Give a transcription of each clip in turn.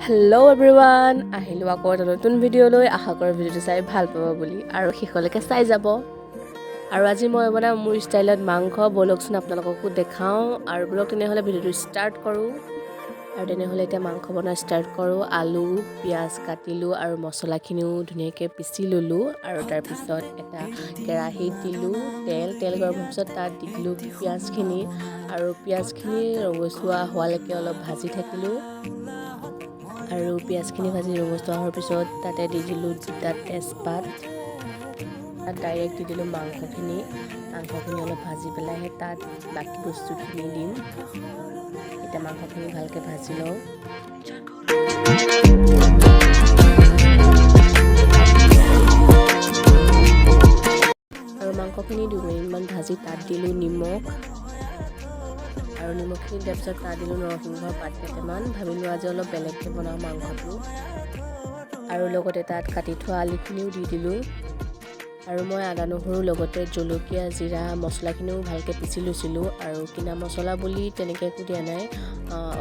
Hello' everyone, আহিলোঁ আকৌ এটা নতুন ভিডিঅ'লৈ। আশা কৰোঁ ভিডিঅ'টো চাই ভাল পাব বুলি আৰু শেষলৈকে চাই যাব। আৰু আজি মই বনাম মোৰ ষ্টাইলত মাংস। ব'লকচোন আপোনালোককো দেখাওঁ আৰু ব'লক তেনেহ'লে ভিডিঅ'টো ষ্টাৰ্ট কৰোঁ। আৰু তেনেহ'লে এতিয়া মাংস বনোৱা ষ্টাৰ্ট কৰোঁ। আলু পিঁয়াজ কাটিলোঁ আৰু মছলাখিনিও ধুনীয়াকৈ পিচি ল'লোঁ। আৰু তাৰপিছত এটা কেৰাহীত দিলোঁ তেল গৰম হোৱাৰ পিছত তাত দি দিলোঁ পিঁয়াজখিনি। আৰু পিঁয়াজখিনি ৰঙচুৱা হোৱালৈকে অলপ ভাজি থাকিলোঁ। আৰু পিঁয়াজখিনি ভাজি ৰঙচুৱা হোৱাৰ পিছত তাতে দি দিলোঁ দুটা তেজপাত। তাত ডাইৰেক্ট দি দিলোঁ মাংসখিনি অলপ ভাজি পেলাইহে তাত বাকী বস্তুখিনি দিম। এতিয়া মাংসখিনি ভালকৈ ভাজি লওঁ। আৰু মাংসখিনি 2 মিনিটমান ভাজি তাত দিলোঁ নিমখ। আৰু নিমখখিনি দিয়াৰ পিছত তাত দিলোঁ নৰসিংহৰ পাত কেইটামান। ভাবিলোঁ আজি অলপ বেলেগকৈ বনাওঁ মাংসটো। আৰু লগতে তাত কাটি থোৱা আলুখিনিও দি দিলোঁ। আৰু মই আদা নহৰু লগতে জলকীয়া জিৰা মছলাখিনিও ভালকৈ পিচি লৈছিলোঁ। আৰু কিনা মছলা বুলি তেনেকৈ একো দিয়া নাই,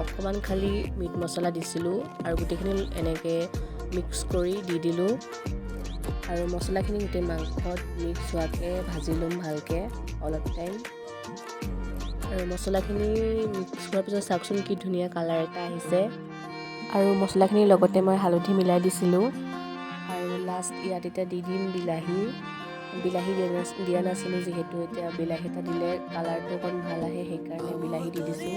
অকণমান খালি মিট মছলা দিছিলোঁ। আৰু গোটেইখিনি এনেকৈ মিক্স কৰি দি দিলোঁ। আৰু মছলাখিনি গোটেই মাংসত মিক্স হোৱাকৈ ভাজি ল'ম ভালকৈ অলপ টাইম। আৰু মছলাখিনি মিক্স হোৱাৰ পিছত চাওকচোন কি ধুনীয়া কালাৰ এটা আহিছে। আৰু মছলাখিনিৰ লগতে মই হালধি মিলাই দিছিলোঁ। আৰু লাষ্ট ইয়াত এতিয়া দি দিম বিলাহী দিয়া নাছিলোঁ, যিহেতু এতিয়া বিলাহী এটা দিলে কালাৰটো অকণ ভাল আহে, সেইকাৰণে বিলাহী দি দিছোঁ।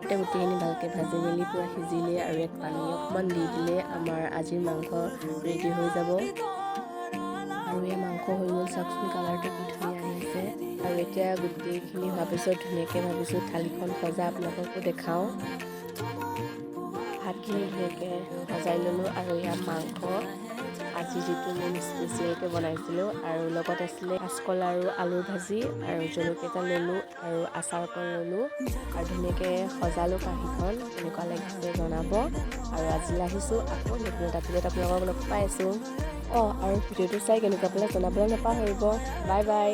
এতিয়া গোটেইখিনি ভালকৈ ভাজি মেলি পূৰা সিজিলে আৰু ইয়াত পানী অকণমান দি দিলে আমাৰ আজিৰ মাংস ৰেডি হৈ যাব। আৰু এই মাংস হৈ গ'ল, চাওকচোন কালাৰটো কি ধুনীয়া আহিছে। আৰু এতিয়া গোটেইখিনি হোৱাৰ পিছত ধুনীয়াকৈ ভাবিছোঁ থালিখন সজাই আপোনালোককো দেখাওঁ। ভাতখিনি ধুনীয়াকৈ সজাই ল'লোঁ। আৰু ইয়াত মাংস আজি যিটো মই স্পেচিয়েলকৈ বনাইছিলোঁ। আৰু লগত আছিলে কাঁচকল আৰু আলুৰ ভাজি আৰু জলকীয়া এটা ল'লোঁ আৰু আচাৰ অকণ ল'লোঁ। আৰু ধুনীয়াকৈ সজালোঁ কাঁহীখন। কেনেকুৱা লাগিছে জনাব। আৰু আজিলৈ আহিছোঁ, আকৌ নতুন এটা ভিডিঅ'ত আপোনালোকক লগ পাই আছোঁ। আৰু ভিডিঅ'টো চাই কেনেকুৱা পালে জনাবলৈ নাপাহৰিব। Bye bye.